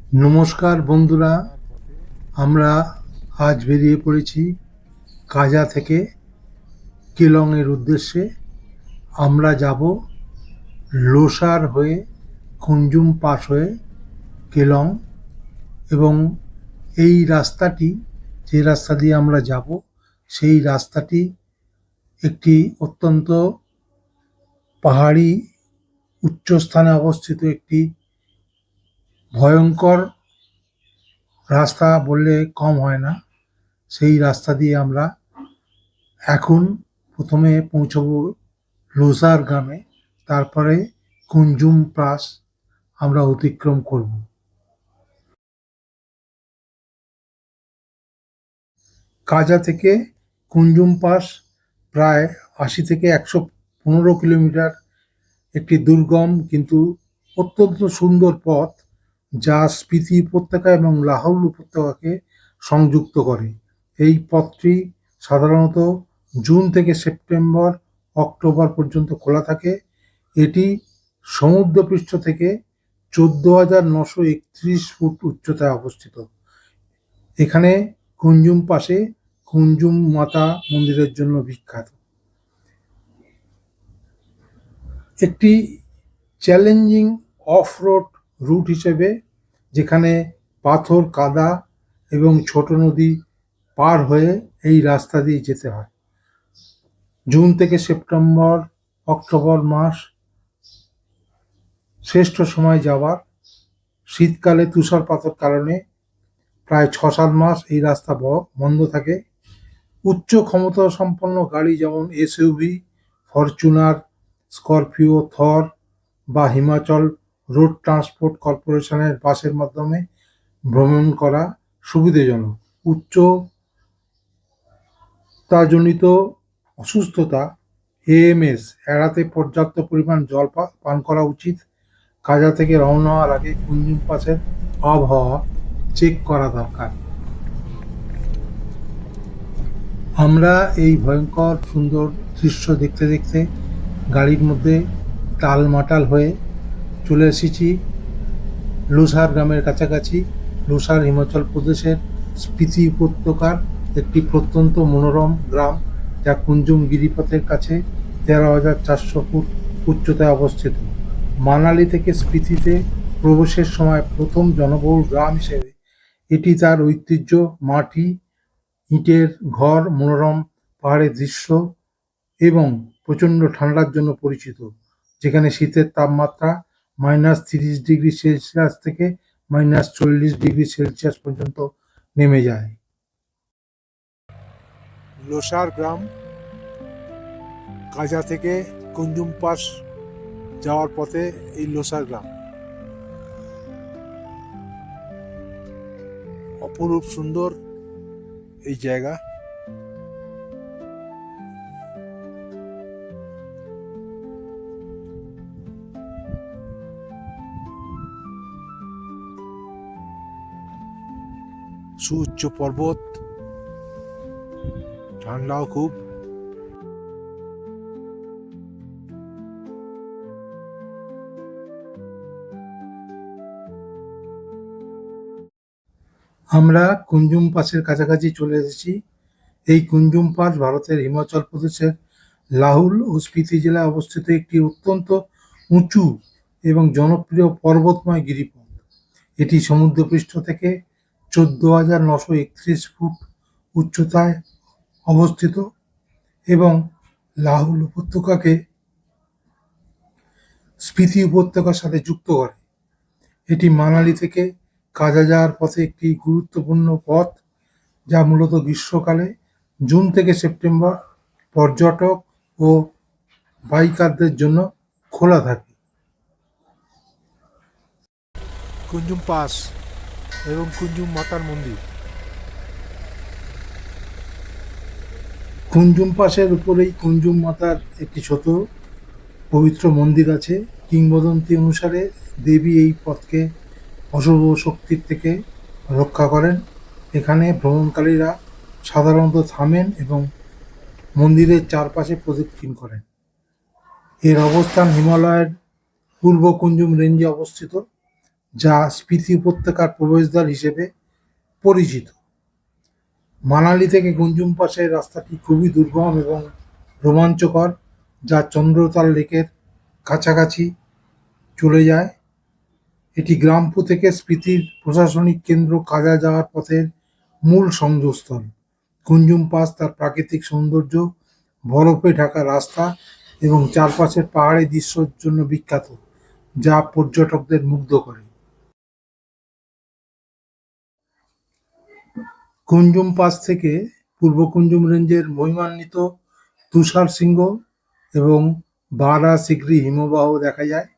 নমস্কার বন্ধুরা, আমরা আজ বেরিয়ে পড়েছি কাজা থেকে কেলংয়ের উদ্দেশ্যে। আমরা যাব লোসার হয়ে, কুঞ্জুম পাস হয়ে কেলং। এবং এই রাস্তাটি, যে রাস্তা দিয়ে আমরা যাব, সেই রাস্তাটি একটি অত্যন্ত পাহাড়ি উচ্চস্থানে অবস্থিত একটি ভয়ঙ্কর রাস্তা বললে কম হয় না। সেই রাস্তা দিয়ে আমরা এখন প্রথমে পৌঁছব লোসার গ্রামে, তারপরে কুঞ্জুম পাস আমরা অতিক্রম করব। কাজা থেকে কুঞ্জুম পাস প্রায় ৮০ থেকে ১১৫ কিলোমিটার একটি দুর্গম কিন্তু অত্যন্ত সুন্দর পথ, যা স্পিতি উপত্যকা এবং লাহৌল উপত্যকাকে সংযুক্ত করে। এই পথটি সাধারণত জুন থেকে সেপ্টেম্বর অক্টোবর পর্যন্ত খোলা থাকে। এটি সমুদ্রপৃষ্ঠ থেকে ১৪,৯৩১ ফুট উচ্চতায় অবস্থিত। এখানে কুঞ্জুম পাশে কুঞ্জুম মাতা মন্দিরের জন্য বিখ্যাত। একটি চ্যালেঞ্জিং অফ রোড রুট হিসেবে, যেখানে পাথর, কাদা এবং ছোট নদী পার হয়ে এই রাস্তা দিয়ে যেতে হয়। জুন থেকে সেপ্টেম্বর অক্টোবর মাস শ্রেষ্ঠ সময় যাওয়ার। শীতকালে তুষারপাতের কারণে প্রায় ৬-৭ মাস এই রাস্তা বন্ধ থাকে। উচ্চ ক্ষমতা সম্পন্ন গাড়ি যেমন এসইউভি, ফরচুনার, স্করপিও, থর বা হিমাচল রোড ট্রান্সপোর্ট কর্পোরেশনের বাসের মাধ্যমে ভ্রমণ করা সুবিধাজনক। উচ্চতাজনিত অসুস্থতা এএমএস এড়াতে পর্যাপ্ত পরিমাণ জল পান করা উচিত। কাজা থেকে রওনা হওয়ার আগে কুঞ্জুম পাসের আবহাওয়া চেক করা দরকার। আমরা এই ভয়ঙ্কর সুন্দর দৃশ্য দেখতে দেখতে গাড়ির মধ্যে টালমাটাল হয়ে চলে এসেছি লোসার গ্রামের কাছাকাছি। লোসার হিমাচল প্রদেশের স্পিতি উপত্যকার একটি প্রত্যন্ত মনোরম গ্রাম, যা কুঞ্জুম গিরিপথের কাছে ১৩,৪০০ ফুট উচ্চতায় অবস্থিত। মানালি থেকে স্পিতিতে প্রবেশের সময় প্রথম জনবহুল গ্রাম হিসেবে এটি তার ঐতিহ্য, মাটি, ইটের ঘর, মনোরম পাহাড়ের দৃশ্য এবং প্রচণ্ড ঠান্ডার জন্য পরিচিত, যেখানে শীতের তাপমাত্রা -৩০°C থেকে -৪০°C পর্যন্ত নেমে যায়। লোসার গ্রাম কাজা থেকে কুঞ্জুম পাস যাওয়ার পথে এই লোসার গ্রাম। অপরূপ সুন্দর এই জায়গা। সুউচ্চ পর্বত, ঠান্ডাও খুব। আমরা কুঞ্জুম পাসের কাছাকাছি চলে এসেছি। এই কুঞ্জুম পাস ভারতের হিমাচল প্রদেশের লাহুল ও স্পিতি জেলায় অবস্থিত একটি অত্যন্ত উঁচু এবং জনপ্রিয় পর্বতময় গিরিপথ। এটি সমুদ্রপৃষ্ঠ থেকে ১৪,৯৩১ ফুট উচ্চতায় অবস্থিত এবং লাহুল উপত্যকাকে স্পিতি উপত্যকার সাথে যুক্ত করে। এটি মানালি থেকে কাজা যাওয়ার পথে একটি গুরুত্বপূর্ণ পথ, যা মূলত গ্রীষ্মকালে জুন থেকে সেপ্টেম্বর পর্যটক ও বাইকারদের জন্য খোলা থাকে। কুঞ্জুম পাস এবং কুঞ্জুম মাতার মন্দির। কুঞ্জুম পাসের উপরেই কুঞ্জুম মাতার একটি ছোট পবিত্র মন্দির আছে। কিংবদন্তি অনুসারে দেবী এই পথকে অশুভ শক্তির থেকে রক্ষা করেন। এখানে ভ্রমণকারীরা সাধারণত থামেন এবং মন্দিরের চারপাশে প্রদক্ষিণ করেন। এর অবস্থান হিমালয়ের পূর্ব কুঞ্জুম রেঞ্জে অবস্থিত। যা স্পিতি উপত্যকার প্রবেশদ্বার হিসেবে পরিচিত। মানালি থেকে কুঞ্জুম পাসের রাস্তাটি খুবই দুর্গম এবং রোমাঞ্চকর, যা চন্দ্রতাল লেকের কাছাকাছি চলে যায়। এটি গ্রামপুর থেকে স্পিতির প্রশাসনিক কেন্দ্র কাজা যাওয়ার পথের মূল সংযোগস্থল। কুঞ্জুম পাস তার প্রাকৃতিক সৌন্দর্য, বরফে ঢাকা রাস্তা এবং চারপাশের পাহাড়ি দৃশ্যের জন্য বিখ্যাত, যা পর্যটকদের মুগ্ধ করে। কুঞ্জুম পাস থেকে পূর্ব কুঞ্জুম রেঞ্জের মহিমান্বিত তুষার শৃঙ্গ এবং বারা সিগরি হিমবাহ দেখা যায়।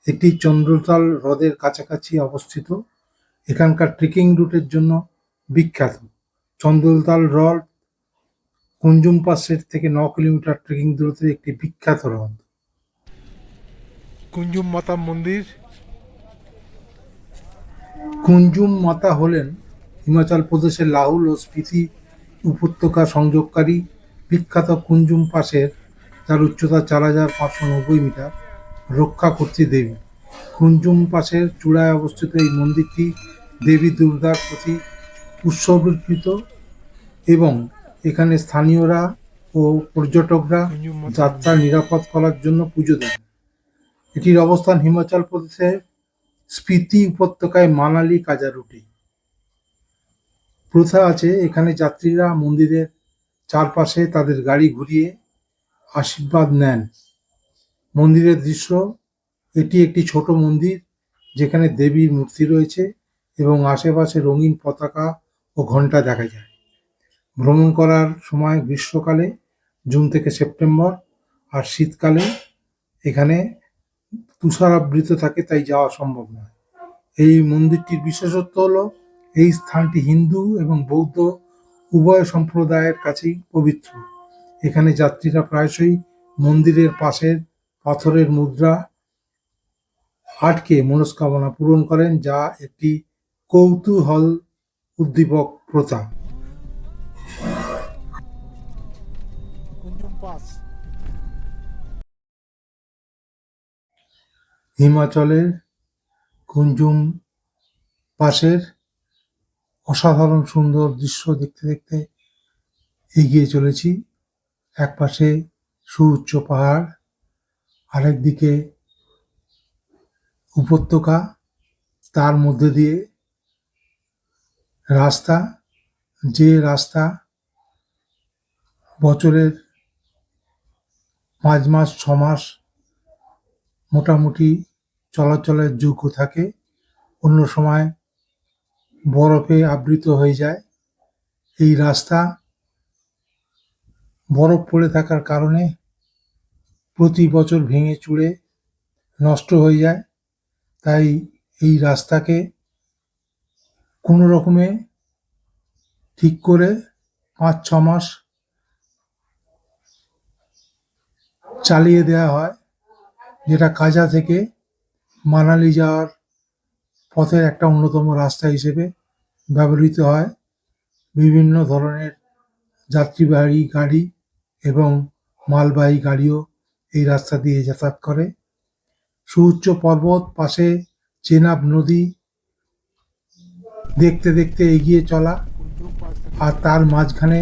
এটি চন্দ্রতাল হ্রদের কাছাকাছি অবস্থিত। এখানকার ট্রেকিং রুটের জন্য বিখ্যাত। চন্দ্রতাল হ্রদ কুঞ্জুম পাসের থেকে 9 কিলোমিটার ট্রেকিং দূরত্বে একটি বিখ্যাত হ্রদ। কুঞ্জুম মাতা মন্দির। কুঞ্জুম মাতা হলেন হিমাচল প্রদেশের লাহুল ও স্পিতি উপত্যকা সংযোগকারী বিখ্যাত কুঞ্জুম পাসের, যার উচ্চতা 4,590 মিটার, রক্ষাকর্ত্রী দেবী। কুঞ্জুম পাসের চূড়ায় অবস্থিত এই মন্দিরটি দেবী দুর্গার প্রতি উৎসর্গীকৃত এবং এখানে স্থানীয়রা ও পর্যটকরা কুঞ্জুম মাতা যাত্রা নিরাপদ করার জন্য পুজো দেন। এটির অবস্থান হিমাচল প্রদেশের স্পিতি উপত্যকায় মানালি কাজা রুটে। প্রথা আছে এখানে যাত্রীরা মন্দিরের চারপাশে তাদের গাড়ি ঘুরিয়ে আশীর্বাদ নেন। মন্দিরের দৃশ্য: এটি একটি ছোট মন্দির যেখানে দেবীর মূর্তি রয়েছে এবং আশেপাশে রঙিন পতাকা ও ঘণ্টা দেখা যায়। ভ্রমণ করার সময় গ্রীষ্মকালে জুন থেকে সেপ্টেম্বর আর শীতকালে এখানে তুষারাবৃত থাকে, তাই যাওয়া সম্ভব নয়। এই মন্দিরটির বিশেষত্ব হলো এই স্থানটি হিন্দু এবং বৌদ্ধ উভয় সম্প্রদায়ের কাছেই পবিত্র। এখানে যাত্রীরা প্রায়শই মন্দিরের পাশের পাথরের মুদ্রা আটকে মনস্কামনা পূরণ করেন, যা একটি কৌতূহল উদ্দীপক প্রথা। কুঞ্জুম পাস। হিমাচলের কুঞ্জুম পাসের অসাধারণ সুন্দর দৃশ্য দেখতে দেখতে এগিয়ে চলেছি। এক পাশে সুউচ্চ পাহাড়, আরেকদিকে উপত্যকা, তার মধ্যে দিয়ে রাস্তা, যে রাস্তা বছরের 5 মাস 6 মাস মোটামুটি চলাচলের যোগ্য থাকে, অন্য সময় বরফে আবৃত হয়ে যায়। এই রাস্তা বরফ পড়ে থাকার কারণে প্রতি বছর ভেঙে চুরে নষ্ট হয়ে যায়। তাই এই রাস্তাকে কোনো রকমে ঠিক করে 5-6 মাস চালিয়ে দেওয়া হয়, যেটা কাজা থেকে মানালি যাওয়ার পথের একটা অন্যতম রাস্তা হিসেবে ব্যবহৃত হয়। বিভিন্ন ধরনের যাত্রীবাহী গাড়ি এবং মালবাহী গাড়িও এই রাস্তা দিয়ে যাতায়াত করে। সুউচ্চ পর্বত, পাশে চেনাব নদী, দেখতে দেখতে এগিয়ে চলা, কুঞ্জুম পাস থেকে আর তার মাঝখানে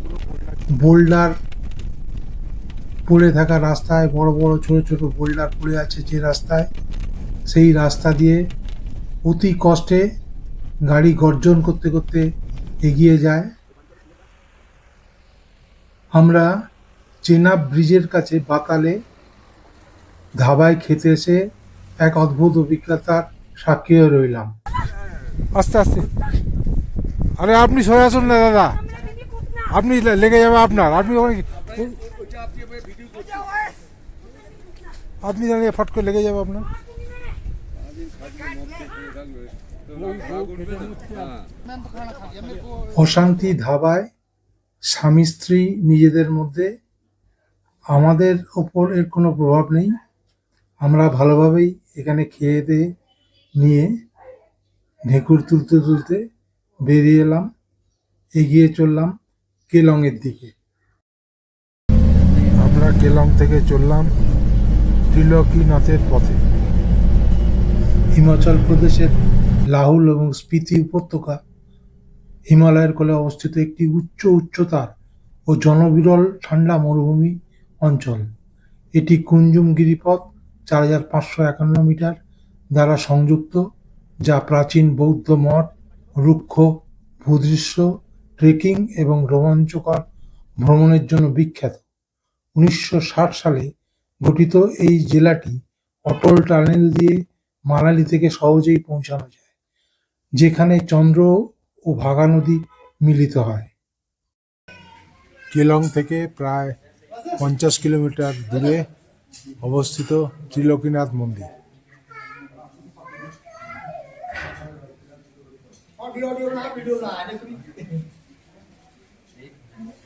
পুরো বোল্ডার পড়ে থাকা রাস্তায় বড় বড় ছোট ছোট বোল্ডার পড়ে আছে যে রাস্তায়, সেই রাস্তা দিয়ে অতি কষ্টে গাড়ি গর্জন করতে করতে এগিয়ে যায়। আমরা চেনাব ব্রিজের কাছে বাতালে ধাবায় খেতে এসে এক অদ্ভুত অভিজ্ঞতার সাক্ষী হয়ে রইলাম। আস্তে আস্তে। আরে আপনি সরে আসুন না দাদা, আপনি লেগে যাবে আপনার। আপনি আপনি জানিয়ে ফট করে লেগে যাবে আপনার। অশান্তি ধাবায় স্বামী স্ত্রী নিজেদের মধ্যে, আমাদের ওপর এর কোনো প্রভাব নেই। আমরা ভালোভাবেই এখানে খেয়ে দিয়ে নিয়ে ঢেকুর তুলতে তুলতে বেরিয়ে এলাম, এগিয়ে চললাম কেলংয়ের দিকে। আমরা কেলং থেকে চললাম ত্রিলোকীনাথের পথে। হিমাচল প্রদেশের লাহুল এবং স্পিতি উপত্যকা হিমালয়ের কোলে অবস্থিত একটি উচ্চতার ও জনবিরল ঠান্ডা মরুভূমি অঞ্চল। এটি কুঞ্জুম গিরিপথ 4551 মিটার দ্বারা সংযুক্ত, যা প্রাচীন বৌদ্ধ মঠ, রুক্ষ ভূদৃশ্য, ট্রেকিং এবং রোমাঞ্চকর ভ্রমণের জন্য বিখ্যাত। 1960 সালে গঠিত এই জেলাটি অটল টানেল দিয়ে মানালি থেকে সহজেই পৌঁছানো যায়, যেখানে চন্দ্র ও ভাগা নদী মিলিত হয়। কেলং থেকে প্রায় 50 কিলোমিটার দূরে অবস্থিত ত্রিলোকীনাথ মন্দির।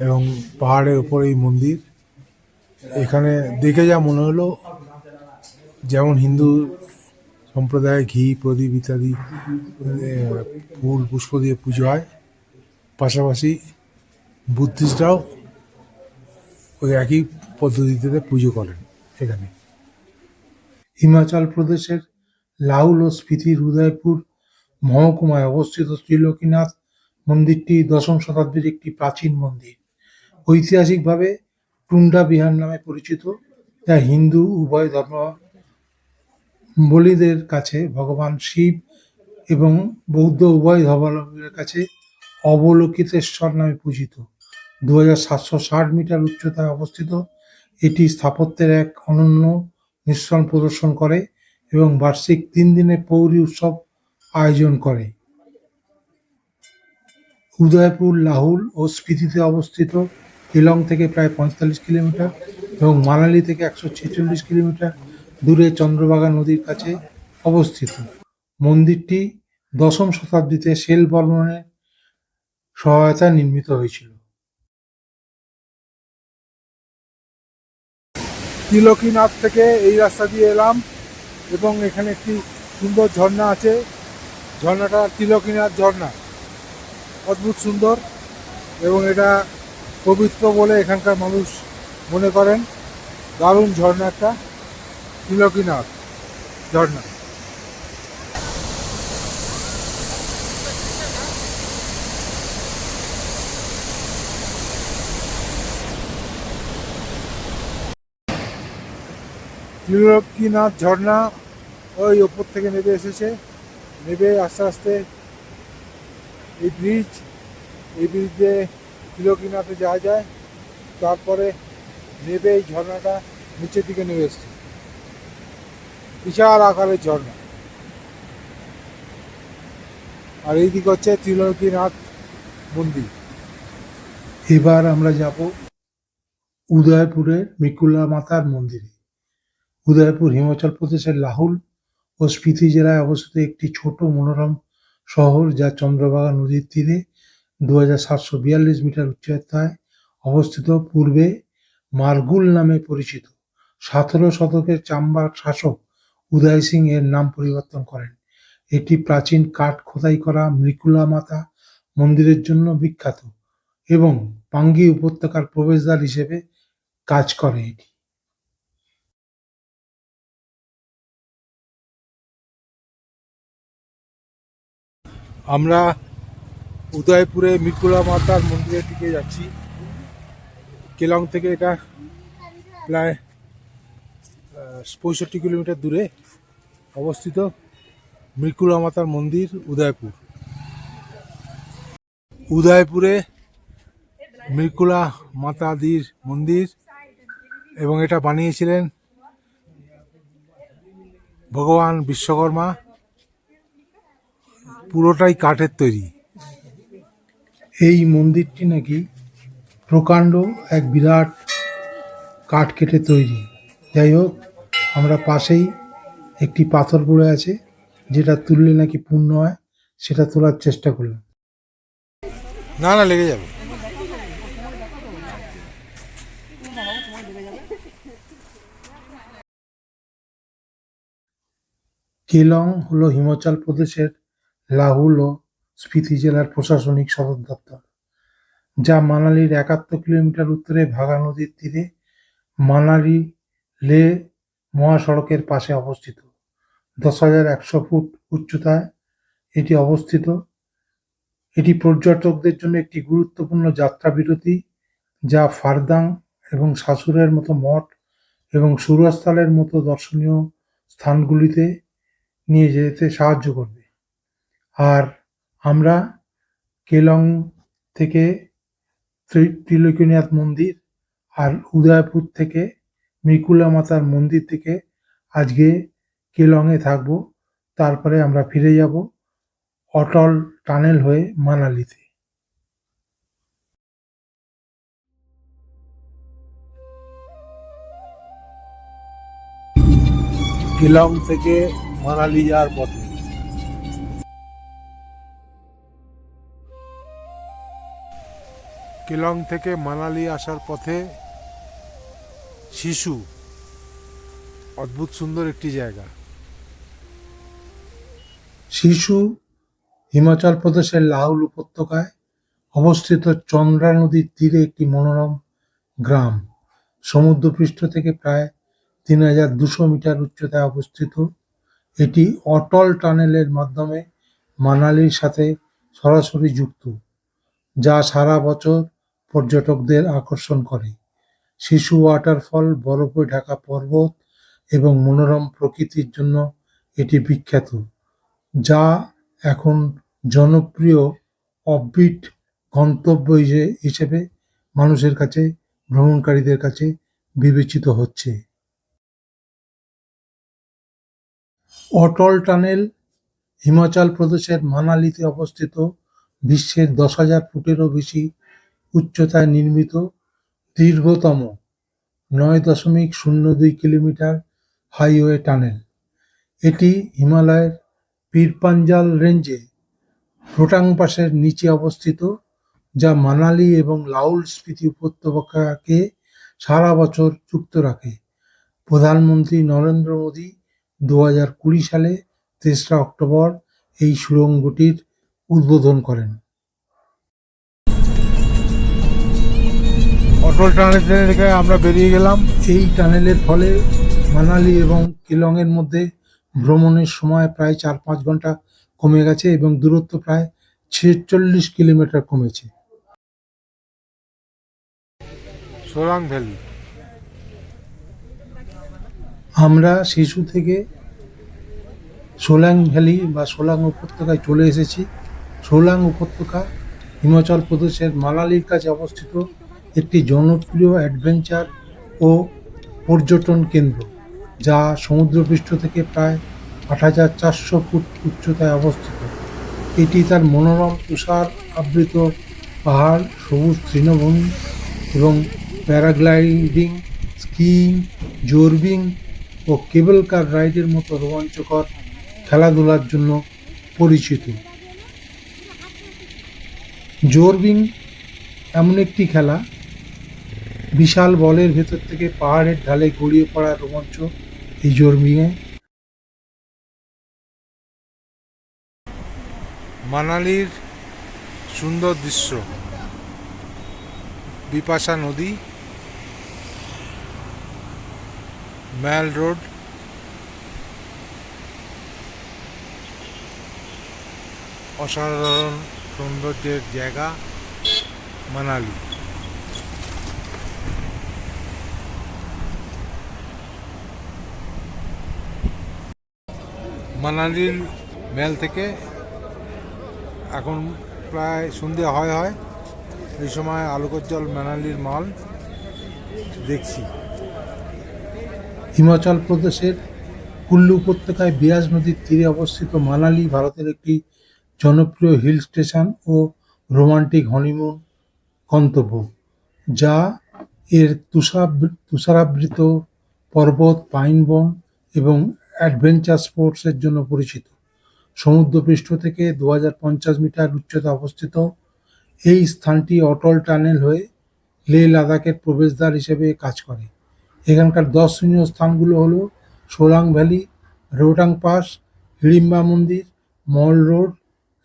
এবং পাহাড়ের উপর এই মন্দির। এখানে দেখে যা মনে হলো, যেমন হিন্দু সম্প্রদায়ে ঘি প্রদীপ ইত্যাদি ফুল পুষ্প দিয়ে পুজো হয়, পাশাপাশি বুদ্ধিস্টরাও ওই একই পদ্ধতিতে পুজো করেন এখানে। হিমাচল প্রদেশের লাহুল ও স্পিতির উদয়পুর মহকুমায় অবস্থিত ত্রিলোকীনাথ মন্দিরটি 10ম শতাব্দীর একটি প্রাচীন মন্দির। ঐতিহাসিকভাবে টুন্ডা বিহার নামে পরিচিত, যা হিন্দু উভয় ধর্মাবলম্বীদের কাছে ভগবান শিব এবং বৌদ্ধ উভয় ধর্মাবলম্বীদের কাছে অবলোকিতেশ্বর নামে পূজিত। 2760 মিটার উচ্চতায় অবস্থিত এটি স্থাপত্যের এক অনন্য মিশ্রণ প্রদর্শন করে এবং বার্ষিক 3 দিনের পৌরি উৎসব আয়োজন করে। উদয়পুর লাহুল ও স্পিতিতে অবস্থিত, কেলং থেকে প্রায় 45 কিলোমিটার এবং মানালি থেকে 146 কিলোমিটার দূরে চন্দ্রভাগা নদীর কাছে অবস্থিত। মন্দিরটি 10ম শতাব্দীতে সেল বর্মনের সহায়তায় নির্মিত হয়েছিল। ত্রিলোকীনাথ থেকে এই রাস্তা দিয়ে এলাম এবং এখানে একটি সুন্দর ঝর্ণা আছে। ঝর্ণাটা ত্রিলোকীনাথ ঝর্ণা, অদ্ভুত সুন্দর এবং এটা পবিত্র বলে এখানকার মানুষ মনে করেন। দারুণ ঝর্ণা একটা, ত্রিলোকীনাথ ঝর্ণা। ত্রিলোকীনাথ ঝর্ণা ওই ওপর থেকে নেমে এসেছে, নেমে আস্তে আস্তে এই ব্রিজ দিয়ে ত্রিলোকীনাথে যাওয়া যায়। তারপরে নেমে এই ঝর্ণাটা নিচের দিকে নেমে এসছে, বিশাল আকারের ঝর্ণা। আর এই দিক হচ্ছে ত্রিলোকীনাথ মন্দির। এবার আমরা যাব উদয়পুরের মৃকুলা মাতার মন্দিরে। উদয়পুর হিমাচল প্রদেশের লাহুল ও স্পিতি জেলায় অবস্থিত একটি ছোট মনোরম শহর, যা চন্দ্রভাগা নদীর তীরে 2742 মিটার উচ্চতায় অবস্থিত। পূর্বে মারগুল নামে পরিচিত। 17 শতকের চাম্বার শাসক উদয় সিং এর নাম পরিবর্তন করেন। এটি প্রাচীন কাঠ খোদাই করা মৃকুলা মাতা মন্দিরের জন্য বিখ্যাত এবং পাঙ্গি উপত্যকার প্রবেশদ্বার হিসেবে কাজ করে এটি। আমরা উদয়পুরে মৃকুলা মাতার মন্দিরের দিকে যাচ্ছি। কেলং থেকে এটা প্রায় 65 কিলোমিটার দূরে অবস্থিত মৃকুলা মাতার মন্দির, উদয়পুর। উদয়পুরে মৃকুলা মাতাদির মন্দির, এবং এটা বানিয়েছিলেন ভগবান বিশ্বকর্মা। পুরোটাই কাঠের তৈরি। এই মন্দিরটি নাকি প্রকাণ্ড এক বিরাট কাঠ কেটে তৈরি। যাই হোক, আমরা পাশেই একটি পাথর পড়ে আছে, যেটা তুললে নাকি পুণ্য হয়, সেটা তোলার চেষ্টা করলাম। না না, লেগে যাবে। কেলং হল হিমাচল প্রদেশের লাহুল ও স্পিতি জেলার প্রশাসনিক সদর দপ্তর, যা মানালির 71 কিলোমিটার উত্তরে ভাগা নদীর তীরে মানালি লে মহাসড়কের পাশে অবস্থিত। 10,100 ফুট উচ্চতায় এটি অবস্থিত। এটি পর্যটকদের জন্য একটি গুরুত্বপূর্ণ যাত্রা বিরতি, যা ফারদাং এবং সাসুরের মতো মঠ এবং সুরস্থলের মতো দর্শনীয় স্থানগুলিতে নিয়ে যেতে সাহায্য করবে। আর আমরা কেলং থেকে ত্রিলোকিনাথ মন্দির আর উদয়পুর থেকে মৃকুলা মাতার মন্দির থেকে আজকে কেলংয়ে থাকবো। তারপরে আমরা ফিরে যাব অটল টানেল হয়ে মানালিতে। কেলং থেকে মানালি যাওয়ার পথে কেলং থেকে মানালি আসার পথে শিশু, অদ্ভুত সুন্দর একটি জায়গা। শিশু হিমাচল প্রদেশের লাহুল উপত্যকায় অবস্থিত চন্দ্রা নদীর তীরে একটি মনোরম গ্রাম। সমুদ্রপৃষ্ঠ থেকে প্রায় 3,200 মিটার উচ্চতায় অবস্থিত। এটি অটল টানেলের মাধ্যমে মানালির সাথে সরাসরি যুক্ত, যা সারা বছর পর্যটকদের আকর্ষণ করে। শিশু ওয়াটারফল, বরফে ঢাকা পর্বত এবং মনোরম প্রকৃতির জন্য এটি বিখ্যাত, যা এখন জনপ্রিয় অফবিট গন্তব্য হিসেবে মানুষের কাছে, ভ্রমণকারীদের কাছে বিবেচিত হচ্ছে। অটল টানেল হিমাচল প্রদেশের মানালিতে অবস্থিত বিশ্বের 10,000 ফুটেরও বেশি উচ্চতায় নির্মিত দীর্ঘতম 9.02 কিলোমিটার হাইওয়ে টানেল। এটি হিমালয়ের পীরপাঞ্জাল রেঞ্জে রোটাং পাসের নিচে অবস্থিত, যা মানালি এবং লাহুল স্পিতি উপত্যকাকে সারা বছর যুক্ত রাখে। প্রধানমন্ত্রী নরেন্দ্র মোদী 2020 সালে 3রা অক্টোবর এই সুড়ঙ্গটির উদ্বোধন করেন। অটল টানেল থেকে আমরা বেরিয়ে গেলাম। এই টানেলের ফলে মানালি এবং কেলংয়ের মধ্যে ভ্রমণের সময় প্রায় 4-5 ঘন্টা কমে গেছে এবং দূরত্ব প্রায় 46 কিলোমিটার কমেছে। সোলাং ভ্যালি। আমরা শিশু থেকে সোলাং ভ্যালি বা সোলাং উপত্যকায় চলে এসেছি। সোলাং উপত্যকা হিমাচল প্রদেশের মানালির কাছে অবস্থিত একটি জনপ্রিয় অ্যাডভেঞ্চার ও পর্যটন কেন্দ্র, যা সমুদ্রপৃষ্ঠ থেকে প্রায় 8,400 ফুট উচ্চতায় অবস্থিত। এটি তার মনোরম তুষার আবৃত পাহাড়, সবুজ তৃণভূমি এবং প্যারাগ্লাইডিং, স্কিইং, জোরবিং ও কেবল কার রাইডের মতো রোমাঞ্চকর খেলাধুলার জন্য পরিচিত। জোরবিং এমন একটি খেলা, বিশাল বলের ভেতর থেকে পাহাড়ের ঢালে গড়িয়ে পড়ার রোমাঞ্চ এই জোরবিংয়ে। মানালির সুন্দর দৃশ্য, বিপাশা নদী, ম্যাল রোড, অসাধারণ সৌন্দর্যের জায়গা মানালি। মানালির ম্যাল থেকে এখন প্রায় সন্ধে হয় এই সময় আলোকোজ্জ্বল মানালির মাল দেখছি। হিমাচল প্রদেশের কুল্লু উপত্যকায় বিয়াস নদীর তীরে অবস্থিত মানালি ভারতের একটি জনপ্রিয় হিল স্টেশন ও রোমান্টিক হনিমুন গন্তব্য, যা এর তুষারাবৃত পর্বত, পাইন বন এবং অ্যাডভেঞ্চার স্পোর্টসের জন্য পরিচিত। সমুদ্রপৃষ্ঠ থেকে 2,050 মিটার উচ্চতায় অবস্থিত এই স্থানটি অটল টানেল হয়ে লে লাদাখের প্রবেশদ্বার হিসেবে কাজ করে। এখানকার দর্শনীয় স্থানগুলো হলো সোলাং ভ্যালি, রোটাং পাস, হিড়িম্বা মন্দির, মল রোড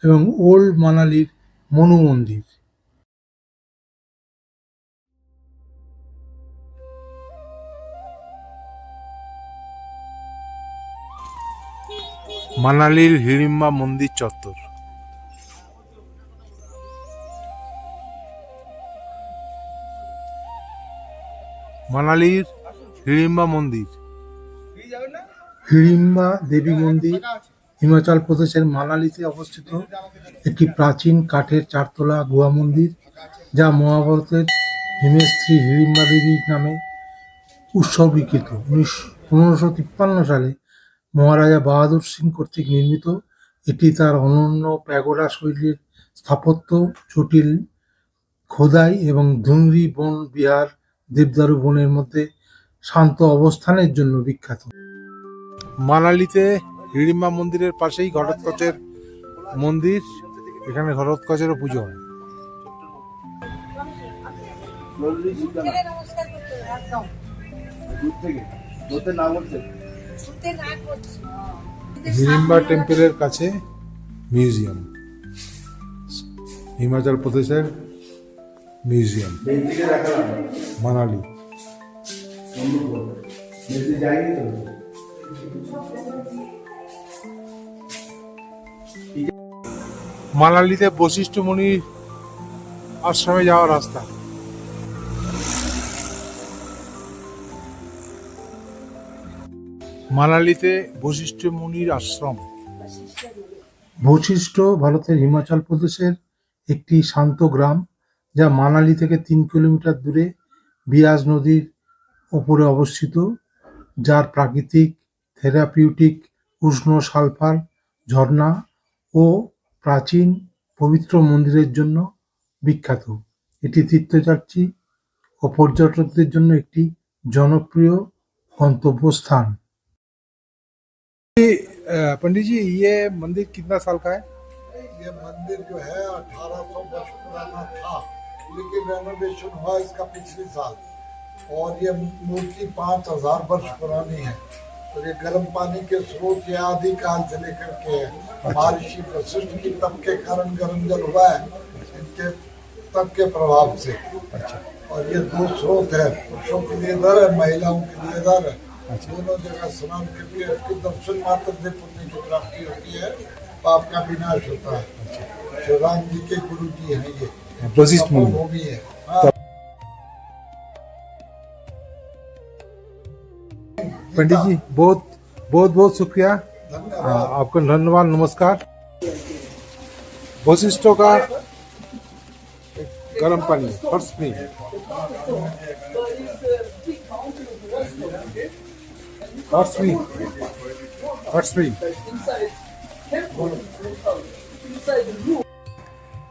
এবং ওল্ড মানালির মনু মন্দির। মানালির হিড়িম্বা মন্দির চত্বর। মানালির হিড়িম্বা মন্দির। হিড়িম্বা দেবী মন্দির হিমাচল প্রদেশের মানালিতে অবস্থিত একটি প্রাচীন কাঠের চারতলা গুহা মন্দির, যা মহাভারতের হিমের হিড়িম্বা দেবীর নামে উৎসর্গীকৃত। 1553 সালে মহারাজা বাহাদুর সিং কর্তৃক নির্মিত, এটি তার অনন্য প্যাগোডা শৈলীর স্থাপত্য, জটিল খোদাই এবং ধুংরি বন বিহার দেবদারু বনের মধ্যে শান্ত অবস্থানের জন্য বিখ্যাত। মানালিতে হিড়িম্বা মন্দিরের পাশেই ঘটোৎকচের মন্দির, এখানে ঘটোৎকচেরও পুজো হয়। হিড়িম্বা টেম্পলের কাছে মিউজিয়াম, হিমাচল প্রদেশের মিউজিয়াম মানালি। মানালিতে বশিষ্ঠ মুনির আশ্রমে যাওয়ার রাস্তা। মানালিতে বশিষ্ঠ মুনির আশ্রম। বশিষ্ঠ ভারতের হিমাচল প্রদেশের একটি শান্ত গ্রাম, যা মানালি থেকে 3 কিলোমিটার দূরে বিয়াস নদীর ওপরে অবস্থিত, যার প্রাকৃতিক থেরাপিউটিক উষ্ণ সালফার ঝর্ণা ও প্রাচীন পবিত্র মন্দিরের জন্য বিখ্যাত। এটি তীর্থযাত্রী ও পর্যটকদের জন্য একটি জনপ্রিয় গন্তব্যস্থান। पंडित जी, ये मंदिर कितना साल का है? ये मंदिर जो है 1800 वर्ष पुराना था, लेकिन रेनोवेशन हुआ इसका पिछले साल। और ये मूर्ति 5000 वर्ष पुरानी है। और ये गर्म पानी के स्रोत ये आदि काल से लेकर के है। महर्षि वशिष्ठ की तप के कारण गर्म जल हुआ है, इनके तप के प्रभाव से। और ये 2 स्रोत है, पुरुषों के लिए इधर है, महिलाओं के लिए इधर है। दोनों जगह स्नान करके उसके दर्शन मात्र से पुण्य की प्राप्ति होती है, पाप का विनाश होता है। श्री राम जी के गुरु जी हैं ये, वशिष्ठ मुनि। भूमि है। हाँ। पंडित जी, बहुत बहुत बहुत शुक्रिया, धन्यवाद। आपका धन्यवाद, नमस्कार। वशिष्ठों का गर्म पानी फर्स्ट में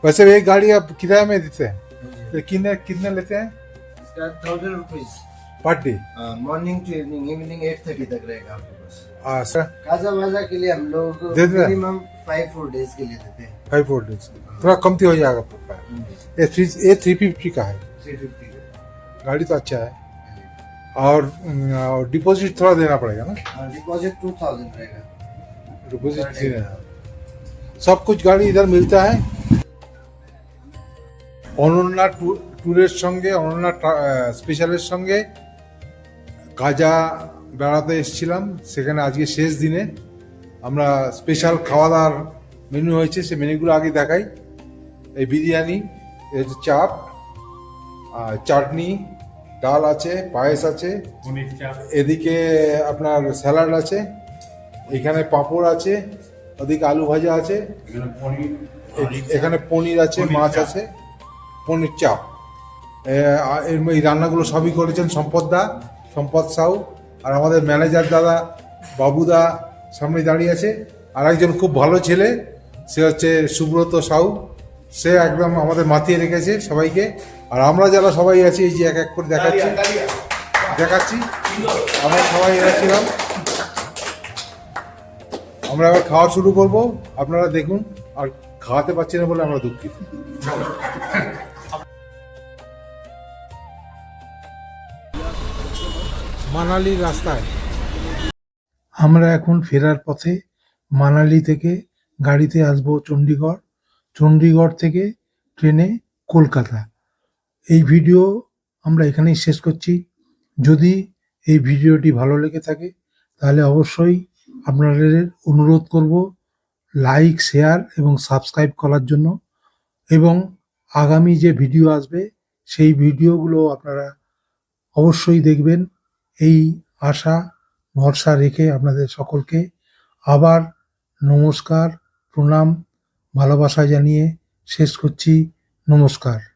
वैसे एक गाड़ी आप किराए में देते हैं, तो कितने कितने लेते हैं 1000 rupees per day? Morning to evening, evening 8:30 तक रहेगा आपके पास। सर काजा वाजा के लिए हम लोग दे दे। मिनिमम 5-4 डेज के लिए देते हैं। 5 डेज थोड़ा कमती हो जाएगा पक्का। ये 350 का है, 350 गाड़ी तो अच्छा है। और डिपॉजिट थोड़ा देना पड़ेगा ना? डिपॉजिट 2000 रहेगा। डिपॉजिट देना है। सब कुछ गाड़ी इधर मिलता है। অনন্যা ট্যুরের সঙ্গে, অনন্যা স্পেশালের সঙ্গে কাজা বেড়াতে এসেছিলাম। সেখানে আজকে শেষ দিনে আমরা স্পেশাল খাওয়া দাওয়ার মেনু হয়েছে, সে মেনুগুলো আগে দেখাই। এই বিরিয়ানি, এই যে চাপ, চাটনি, ডাল আছে, পায়েস আছে, এদিকে আপনার স্যালাড আছে, এখানে পাঁপড় আছে, ওদিকে আলু ভাজা আছে, এখানে পনির আছে, মাছ আছে, পনির চাপ। এই রান্নাগুলো সবই করেছেন সম্পদ সাউ। আর আমাদের ম্যানেজার দাদা বাবুদা সামনে দাঁড়িয়ে আছে। আর একজন খুব ভালো ছেলে, সে হচ্ছে সুব্রত সাউ। সে একদম আমাদের মাতিয়ে রেখেছে সবাইকে। আর আমরা যারা সবাই আছি, এই যে এক এক করে দেখাচ্ছি আমরা সবাই এসেছিলাম। আমরা এবার খাওয়া শুরু করব, আপনারা দেখুন। আর খাওয়াতে পারছি না বলে আমরা দুঃখিত। মানালির রাস্তায় আমরা এখন ফেরার পথে মানালি থেকে গাড়িতে আসবো চণ্ডীগড়, চণ্ডীগড় থেকে ট্রেনে কলকাতা। এই ভিডিও আমরা এখানেই শেষ করছি। যদি এই ভিডিওটি ভালো লেগে থাকে তাহলে অবশ্যই আপনাদের অনুরোধ করব লাইক, শেয়ার এবং সাবস্ক্রাইব করার জন্য, এবং আগামী যে ভিডিও আসবে সেই ভিডিওগুলো আপনারা অবশ্যই দেখবেন। এই আশা ভরসা রেখে আপনাদের সকলকে আবার নমস্কার, প্রণাম, ভালোবাসা জানিয়ে শেষ করছি। নমস্কার।